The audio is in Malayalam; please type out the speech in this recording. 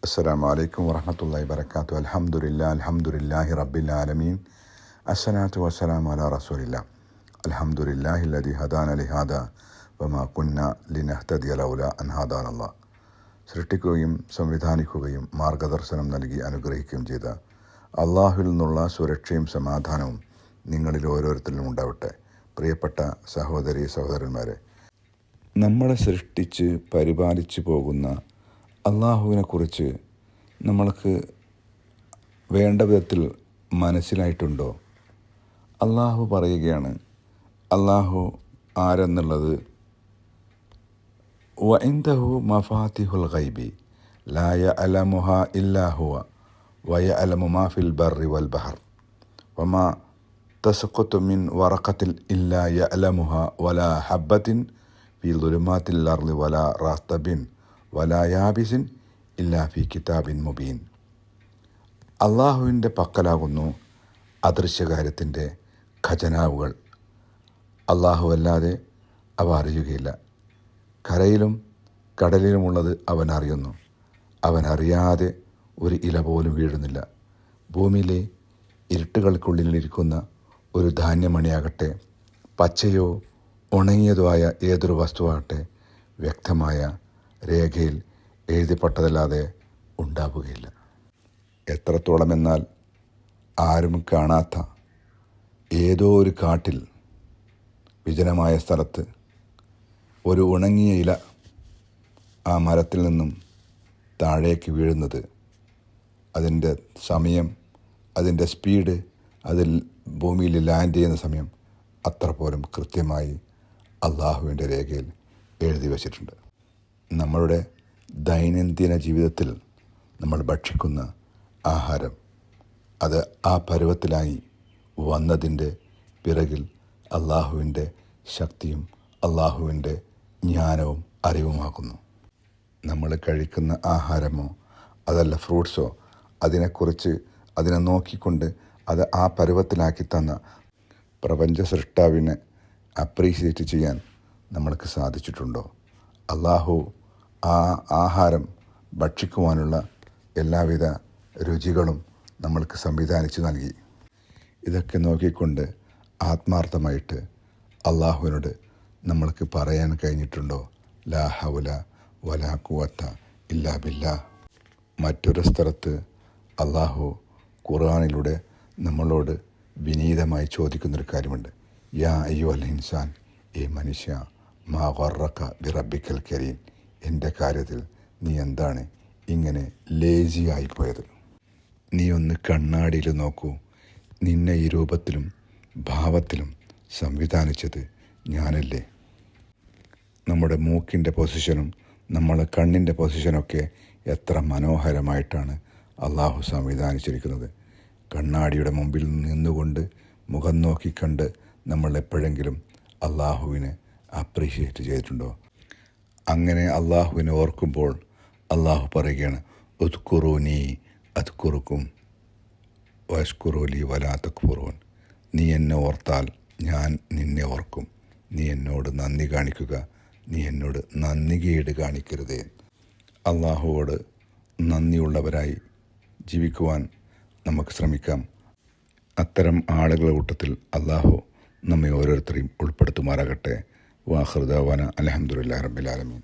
അസ്സലാമു അലൈക്കും വറഹ്മത്തുള്ളാഹി വബറകാതുഹു. അൽഹംദുലില്ലാഹി റബ്ബിൽ ആലമീൻ. അസ്സലാത്തു വസ്സലാമു അലാ റസൂലില്ലാഹ്. അൽഹംദുലില്ലാഹി അല്ലദീ ഹദാന ലിഹാദാ വമാ കുന്നാ ലിനഹ്തദിയ ലൗലാ അൻ ഹദാനല്ലാഹ്. സൃഷ്ടിക്കുകയും സംവിധാനിക്കുകയും മാർഗദർശനം നൽകി അനുഗ്രഹിക്കുകയും ചെയ്ത അള്ളാഹുവിൽ നിന്നുള്ള സുരക്ഷയും സമാധാനവും നിങ്ങളിൽ ഓരോരുത്തരിലും ഉണ്ടാവട്ടെ. പ്രിയപ്പെട്ട സഹോദരി സഹോദരന്മാരെ, നമ്മളെ സൃഷ്ടിച്ച് പരിപാലിച്ചു പോകുന്ന അള്ളാഹുവിനെക്കുറിച്ച് നമ്മൾക്ക് വേണ്ട വിധത്തിൽ മനസ്സിലായിട്ടുണ്ടോ? അള്ളാഹു പറയുകയാണ്, അള്ളാഹു ആരെന്നുള്ളത് വഇൻദഹു മഫാത്തിഹുൽ ഗൈബി ലാ യഅലമുഹാ ഇല്ലാ ഹുവ വയഅലമു മാ ഫിൽ ബർരി വൽ ബഹർ വമാ തസ്ഖുതു മിൻ വറഖത്തിൻ ഇല്ലാ യഅലമുഹാ വലാ ഹബ്ബത്തിൻ ഫീ ദുലുമാത്തിൽ അർളി വലാ റാസ്തബിൻ വലാ യാബിസിൻ ഇല്ലാ ഫീ കിതാബിൻ മുബീൻ. അള്ളാഹുവിൻ്റെ പക്കലാകുന്നു അദൃശ്യകാര്യത്തിൻ്റെ ഖജനാവുകൾ. അള്ളാഹു അല്ലാതെ അവ അറിയുകയില്ല. കരയിലും കടലിലുമുള്ളത് അവൻ അറിയുന്നു. അവൻ അറിയാതെ ഒരു ഇല പോലും വീഴുന്നില്ല. ഭൂമിയിലെ ഇരുട്ടുകൾക്കുള്ളിലിരിക്കുന്ന ഒരു ധാന്യമണിയാകട്ടെ, പച്ചയോ ഉണങ്ങിയതോ ആയ ഏതൊരു വസ്തുവാകട്ടെ, വ്യക്തമായ രേഖയിൽ എഴുതപ്പെട്ടതല്ലാതെ ഉണ്ടാവുകയില്ല. എത്രത്തോളമെന്നാൽ ആരും കാണാത്ത ഏതോ ഒരു കാട്ടിൽ വിജനമായ സ്ഥലത്ത് ഒരു ഉണങ്ങിയ ഇല ആ മരത്തിൽ നിന്നും താഴേക്ക് വീഴുന്നത്, അതിൻ്റെ സമയം, അതിൻ്റെ സ്പീഡ്, അതിൽ ഭൂമിയിൽ ലാൻഡ് ചെയ്യുന്ന സമയം അത്ര പോലും കൃത്യമായി അള്ളാഹുവിൻ്റെ രേഖയിൽ എഴുതി വച്ചിട്ടുണ്ട്. നമ്മളുടെ ദൈനംദിന ജീവിതത്തിൽ നമ്മൾ ഭക്ഷിക്കുന്ന ആഹാരം, അത് ആ പരുവത്തിലായി വന്നതിൻ്റെ പിറകിൽ അള്ളാഹുവിൻ്റെ ശക്തിയും അള്ളാഹുവിൻ്റെ ജ്ഞാനവും അറിവുമാകുന്നു. നമ്മൾ കഴിക്കുന്ന ആഹാരമോ അതല്ല ഫ്രൂട്ട്സോ, അതിനെക്കുറിച്ച് അതിനെ നോക്കിക്കൊണ്ട് അത് ആ പരുവത്തിലാക്കി തന്ന പ്രപഞ്ച സൃഷ്ടാവിനെ അപ്രീഷിയേറ്റ് ചെയ്യാൻ നമ്മൾക്ക് സാധിച്ചിട്ടുണ്ടോ? അള്ളാഹു ആ ആഹാരം ഭക്ഷിക്കുവാനുള്ള എല്ലാവിധ രുചികളും നമ്മൾക്ക് സംവിധാനിച്ചു നൽകി. ഇതൊക്കെ നോക്കിക്കൊണ്ട് ആത്മാർത്ഥമായിട്ട് അള്ളാഹുവിനോട് നമ്മൾക്ക് പറയാൻ കഴിഞ്ഞിട്ടുണ്ടോ? ലാ ഹൗല വലാ ഖുവത ഇല്ലാ ബില്ലാ. മറ്റൊരു സ്ഥലത്ത് അള്ളാഹു ഖുർആനിലൂടെ നമ്മളോട് വിനീതമായി ചോദിക്കുന്നൊരു കാര്യമുണ്ട്. യാ അയ്യുഹൽ ഇൻസാൻ, ഏ മനുഷ്യ, മാ ഗർറക ബിറബ്ബിക്കൽ കരീം, എൻ്റെ കാര്യത്തിൽ നീ എന്താണ് ഇങ്ങനെ ലേസിയായിപ്പോയത്? നീ ഒന്ന് കണ്ണാടിയിൽ നോക്കൂ. നിന്നെ ഈ രൂപത്തിലും ഭാവത്തിലും സംവിധാനിച്ചത് ഞാനല്ലേ? നമ്മുടെ മൂക്കിൻ്റെ പൊസിഷനും നമ്മളെ കണ്ണിൻ്റെ പൊസിഷനൊക്കെ എത്ര മനോഹരമായിട്ടാണ് അള്ളാഹു സംവിധാനിച്ചിരിക്കുന്നത്. കണ്ണാടിയുടെ മുമ്പിൽ നിന്നുകൊണ്ട് മുഖം നോക്കിക്കണ്ട് നമ്മൾ എപ്പോഴെങ്കിലും അള്ളാഹുവിനെ അപ്രീഷിയേറ്റ് ചെയ്തിട്ടുണ്ടോ? അങ്ങനെ അള്ളാഹുവിനെ ഓർക്കുമ്പോൾ അള്ളാഹു പറയുകയാണ്, ഉദ്കുറൂനി അദ്കുറുക്കും വഷ്കുറൂലി വലാ തക്ഫുറൂൻ. നീ എന്നെ ഓർത്താൽ ഞാൻ നിന്നെ ഓർക്കും. നീ എന്നോട് നന്ദി കാണിക്കുക, നീ എന്നോട് നന്ദികേട് കാണിക്കരുതേ. അള്ളാഹുവോട് നന്ദിയുള്ളവരായി ജീവിക്കുവാൻ നമുക്ക് ശ്രമിക്കാം. അത്തരം ആളുകളുടെ കൂട്ടത്തിൽ അള്ളാഹു നമ്മെ ഓരോരുത്തരെയും ഉൾപ്പെടുത്തുമാറാകട്ടെ. വാഖിറു ദഅ്വാനാ അൽഹംദുലില്ലാഹി റബ്ബിൽ ആലമീൻ.